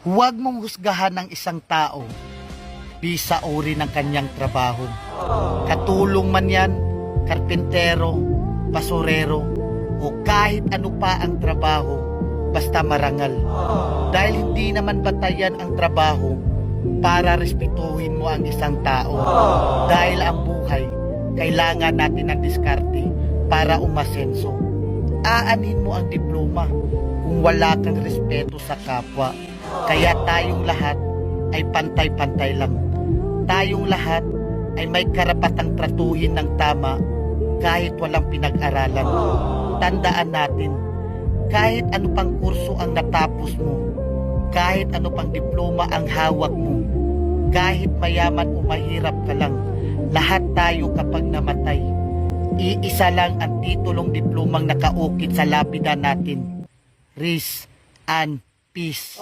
Huwag mong husgahan ng isang tao bisa uri ng kanyang trabaho. Katulong man yan, karpintero, basurero, o kahit ano pa ang trabaho, basta marangal. Dahil hindi naman batayan ang trabaho para respetuhin mo ang isang tao. Dahil ang buhay, kailangan natin ng diskarte para umasenso. Aanhin mo ang diploma kung wala kang respeto sa kapwa. Kaya tayong lahat ay pantay-pantay lang. Tayong lahat ay may karapatang tratuhin ng tama kahit walang pinag-aralan. Tandaan natin, kahit ano pang kurso ang natapos mo, kahit ano pang diploma ang hawak mo, kahit mayaman o mahirap ka lang, lahat tayo kapag namatay, iisa lang ang titulong diplomang nakaukit sa lapida natin. Rest and peace.